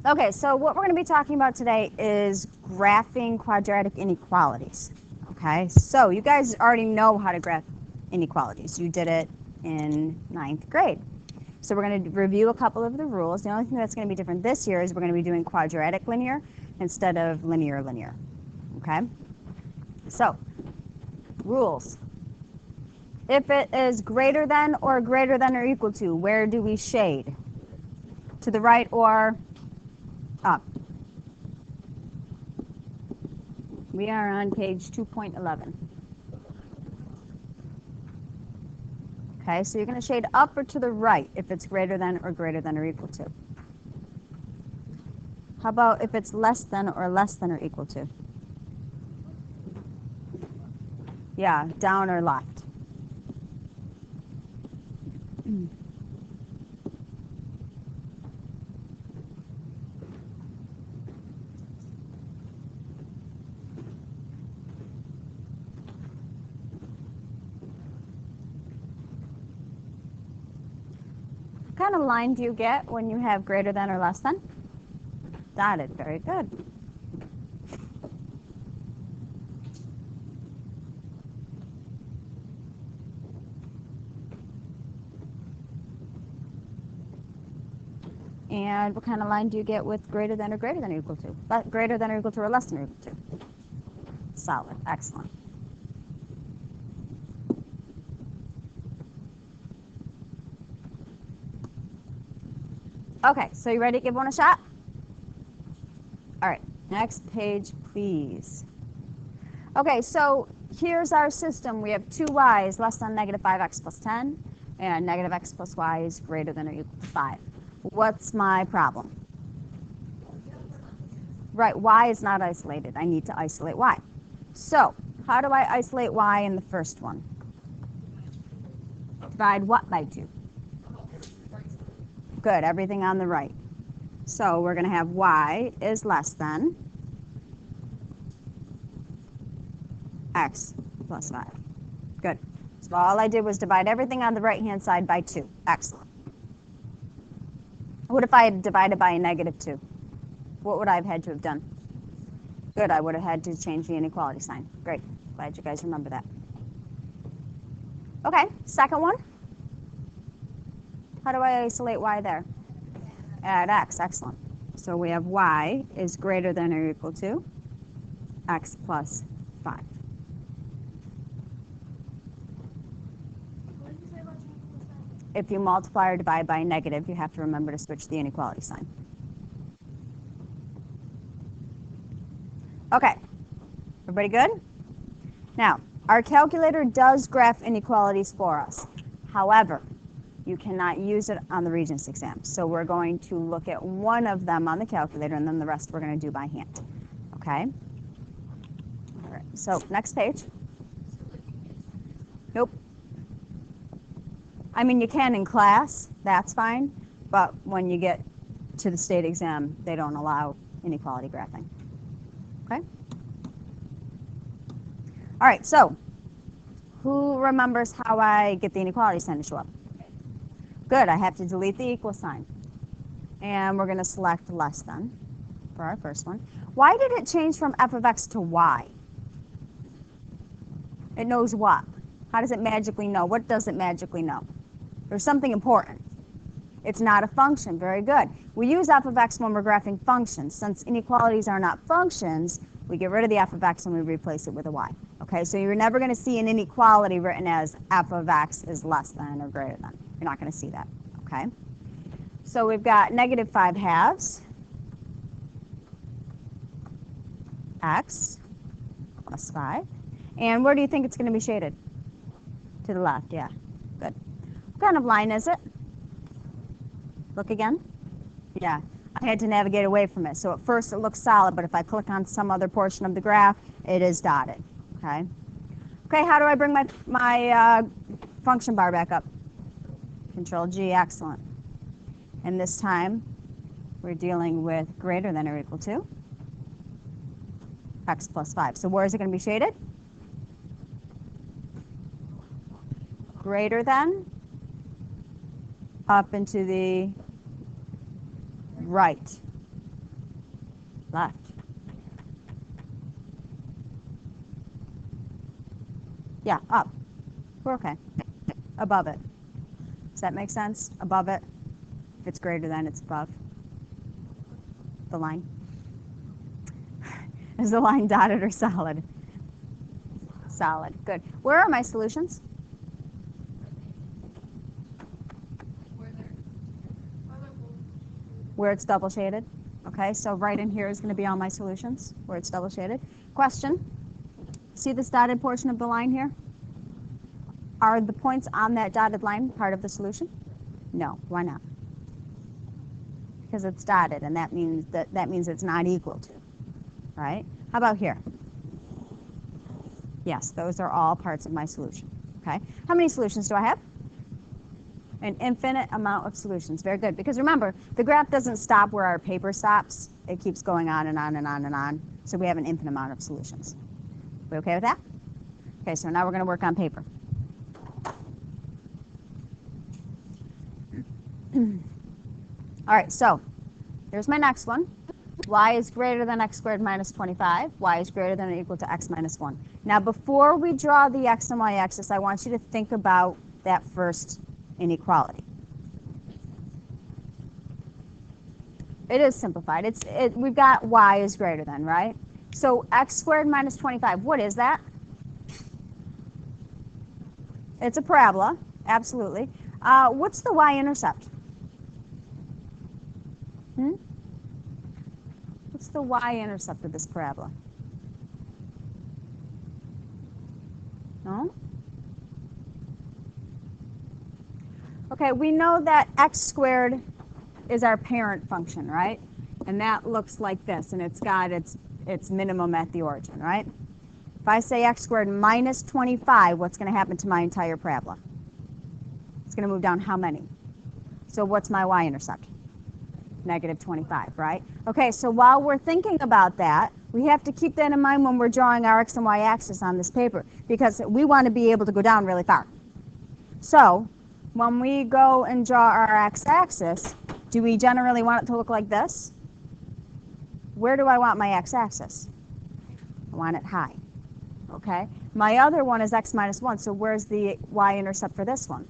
Okay, so what we're going to be talking about today is graphing quadratic inequalities. Okay, so you guys already know how to graph inequalities. You did it in 9th grade. So we're going to review a couple of the rules. The only thing that's going to be different this year is we're going to be doing quadratic linear instead of linear linear. Okay, so rules. If it is greater than or equal to, where do we shade? To the right or up? We are on page 2.11. Okay, so you're going to shade up or to the right if it's greater than or equal to. How about if it's less than or equal to? Yeah, down or left. What kind of line do you get when you have greater than or less than? Dotted, very good. And what kind of line do you get with greater than or equal to? Greater than or equal to or less than or equal to? Solid, excellent. Okay, so you ready to give one a shot? All right, next page, please. Okay, so here's our system. We have 2y is less than negative 5x plus 10, and negative x plus y is greater than or equal to 5. What's my problem? Right, y is not isolated. I need to isolate y. So how do I isolate y in the first one? Divide what by 2? Good, everything on the right. So we're going to have y is less than x plus 5. Good. So all I did was divide everything on the right-hand side by 2. Excellent. What if I had divided by a negative 2? What would I have had to have done? Good, I would have had to change the inequality sign. Great. Glad you guys remember that. Okay, second one. How do I isolate y there? Add x, excellent. So we have y is greater than or equal to x plus 5. If you multiply or divide by a negative, you have to remember to switch the inequality sign. Okay, everybody good? Now, our calculator does graph inequalities for us. However, you cannot use it on the Regents exam. So we're going to look at one of them on the calculator, and then the rest we're going to do by hand. Okay? All right, so next page. Nope. I mean, you can in class, that's fine, but when you get to the state exam, they don't allow inequality graphing. Okay? All right, so who remembers how I get the inequality sign to show up? Good, I have to delete the equal sign. And we're going to select less than for our first one. Why did it change from f of x to y? It knows what? How does it magically know? What does it magically know? There's something important. It's not a function. Very good. We use f of x when we're graphing functions. Since inequalities are not functions, we get rid of the f of x and we replace it with a y. Okay, so you're never going to see an inequality written as f of x is less than or greater than. You're not going to see that. Okay, so we've got negative 5 halves x plus 5. And where do you think it's going to be shaded? To the left, yeah. Good. What kind of line is it? Look again. Yeah, I had to navigate away from it. So at first it looks solid, but if I click on some other portion of the graph, it is dotted. Okay. Okay, how do I bring my function bar back up? Control G, excellent. And this time we're dealing with greater than or equal to x plus 5. So where is it going to be shaded? Greater than, up into the right. Left. Yeah, up. We're okay. Above it. Does that make sense? Above it. If it's greater than, it's above the line. Is the line dotted or solid? Solid. Good. Where are my solutions? Where it's double shaded. Okay, so right in here is going to be all my solutions where it's double shaded. Question. See this dotted portion of the line here? Are the points on that dotted line part of the solution? No. Why not? Because it's dotted, and that means it's not equal to, right? How about here? Yes, those are all parts of my solution. Okay. How many solutions do I have? An infinite amount of solutions. Very good. Because remember, the graph doesn't stop where our paper stops. It keeps going on and on and on and on. So we have an infinite amount of solutions. We okay with that? Okay, so now we're going to work on paper. All right, so here's my next one. Y is greater than x squared minus 25. Y is greater than or equal to x minus 1. Now, before we draw the x and y axis, I want you to think about that first inequality. It is simplified. We've got y is greater than, right? So x squared minus 25, what is that? It's a parabola, absolutely. What's the y-intercept? What's the y-intercept of this parabola? No? Okay, we know that x squared is our parent function, right? And that looks like this, and it's got its minimum at the origin, right? If I say x squared minus 25, what's going to happen to my entire parabola? It's going to move down how many? So what's my y-intercept? Negative 25, right? Okay, so while we're thinking about that, we have to keep that in mind when we're drawing our x and y axis on this paper, because we want to be able to go down really far. So when we go and draw our x-axis, do we generally want it to look like this? Where do I want my x-axis? I want it high. Okay, my other one is x minus 1, so where's the y-intercept for this one?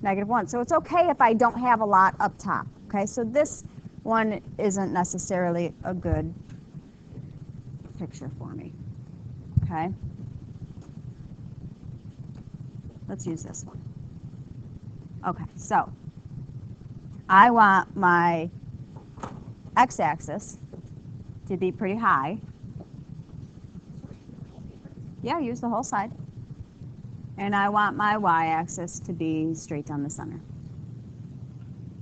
Negative 1. So it's okay if I don't have a lot up top. Okay, so this one isn't necessarily a good picture for me. Okay, let's use this one. Okay, so I want my x-axis to be pretty high. Yeah, use the whole side. And I want my y-axis to be straight down the center.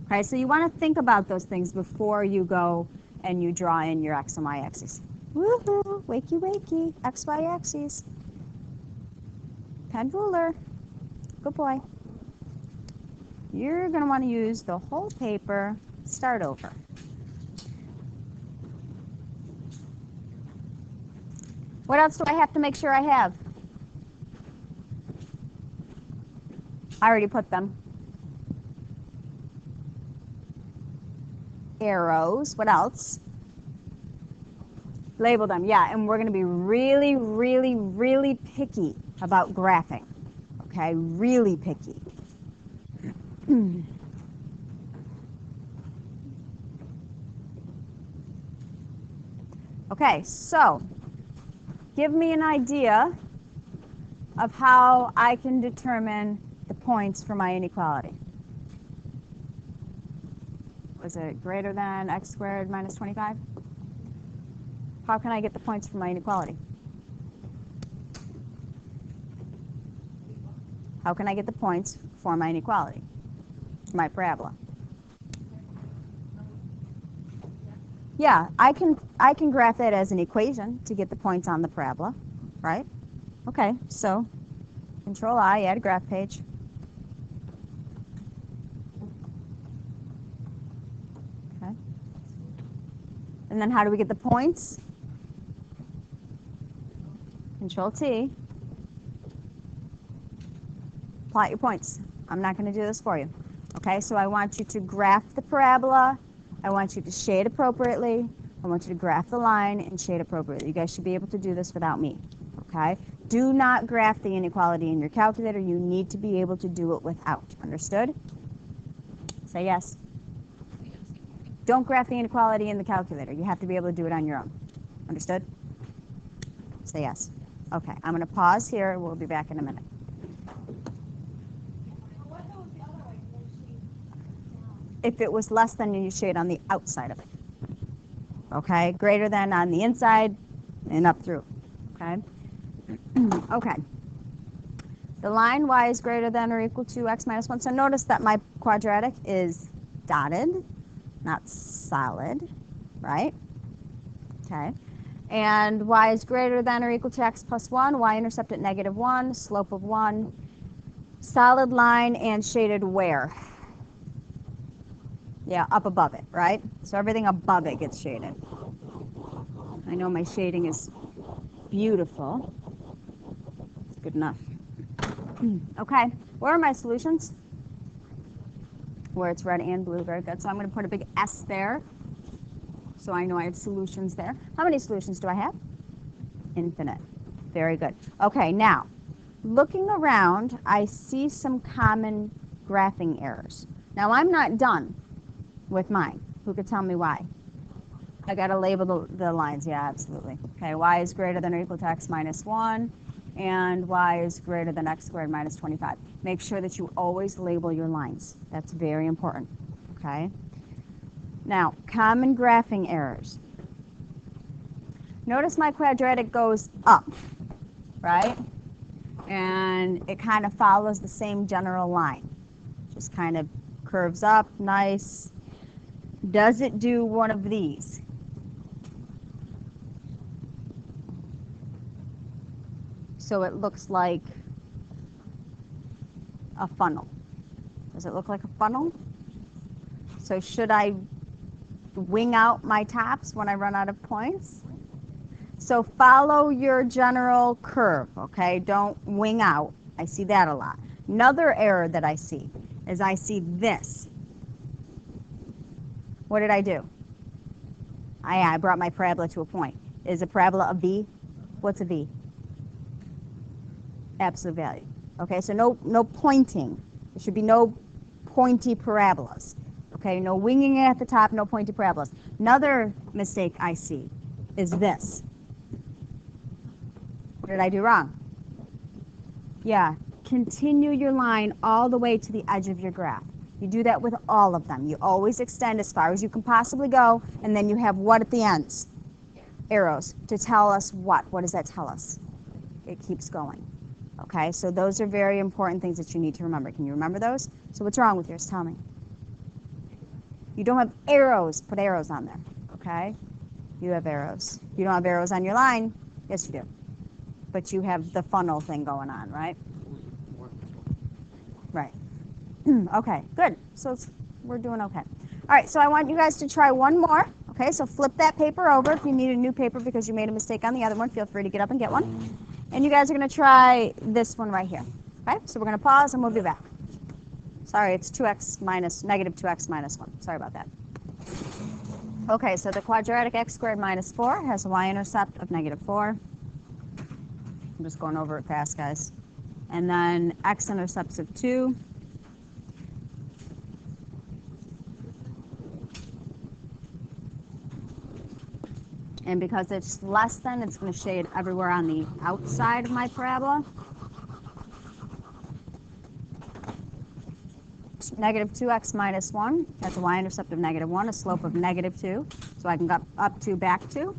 Okay, so you want to think about those things before you go and you draw in your x and y axes. Woohoo! Wakey, wakey. X, y axes. Pen ruler. Good boy. You're going to want to use the whole paper. Start over. What else do I have to make sure I have? I already put them. Arrows. What else? Label them. Yeah, and we're going to be really, really, really picky about graphing. Okay, really picky. Okay, so give me an idea of how I can determine the points for my inequality. Was it greater than x squared minus 25? How can I get the points for my inequality? How can I get the points for my inequality, for my parabola? Yeah, I can graph it as an equation to get the points on the parabola, right? Okay, so Control I, add a graph page. Okay. And then how do we get the points? Control T. Plot your points. I'm not going to do this for you. Okay, so I want you to graph the parabola. I want you to shade appropriately. I want you to graph the line and shade appropriately. You guys should be able to do this without me, okay? Do not graph the inequality in your calculator. You need to be able to do it without. Understood? Say yes. Don't graph the inequality in the calculator. You have to be able to do it on your own. Understood? Say yes. Okay, I'm going to pause here. We'll be back in a minute. If it was less than, you shade on the outside of it. Okay, greater than on the inside and up through. Okay. Okay. The line y is greater than or equal to x minus 1. So notice that my quadratic is dotted, not solid, right? Okay. And y is greater than or equal to x plus 1, y-intercept at negative 1, slope of 1, solid line and shaded where? Yeah, up above it, right? So everything above it gets shaded. I know my shading is beautiful. It's good enough. Okay, where are my solutions? Where it's red and blue, very good. So I'm going to put a big S there. So I know I have solutions there. How many solutions do I have? Infinite. Very good. Okay, now, looking around, I see some common graphing errors. Now, I'm not done with mine. Who could tell me why? I got to label the lines. Yeah, absolutely. Okay, y is greater than or equal to x minus 1, and y is greater than x squared minus 25. Make sure that you always label your lines. That's very important. Okay? Now, common graphing errors. Notice my quadratic goes up, right? And it kind of follows the same general line. Just kind of curves up, nice. Does it do one of these? So it looks like a funnel. Does it look like a funnel? So should I wing out my tops when I run out of points? So follow your general curve, okay? Don't wing out. I see that a lot. Another error that I see is I see this. What did I do? I brought my parabola to a point. Is a parabola a V? What's a V? Absolute value. Okay, so no pointing. There should be no pointy parabolas. Okay, no winging it at the top, no pointy parabolas. Another mistake I see is this. What did I do wrong? Yeah, continue your line all the way to the edge of your graph. You do that with all of them. You always extend as far as you can possibly go, and then you have what at the ends? Arrows to tell us what? What does that tell us? It keeps going. Okay, so those are very important things that you need to remember. Can you remember those? So what's wrong with yours? Tell me. You don't have arrows. Put arrows on there. Okay? You have arrows. You don't have arrows on your line. Yes, you do. But you have the funnel thing going on, right? Right. Okay, good. So we're doing okay. All right, so I want you guys to try one more. Okay, so flip that paper over. If you need a new paper because you made a mistake on the other one, feel free to get up and get one. And you guys are going to try this one right here. Okay, so we're going to pause and we'll be back. Sorry, it's negative 2x minus 1. Sorry about that. Okay, so the quadratic x squared minus 4 has a y-intercept of negative 4. I'm just going over it fast, guys. And then x-intercepts of 2. And because it's less than, it's going to shade everywhere on the outside of my parabola. Negative 2x minus 1, that's a y-intercept of negative 1, a slope of negative 2. So I can go up to back 2,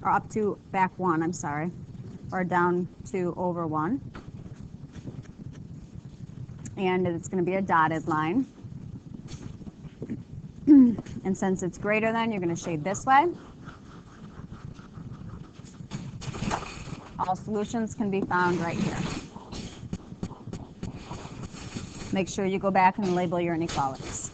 or up to back 1, I'm sorry, or down 2 over 1. And it's going to be a dotted line. And since it's greater than, you're going to shade this way. All solutions can be found right here. Make sure you go back and label your inequalities.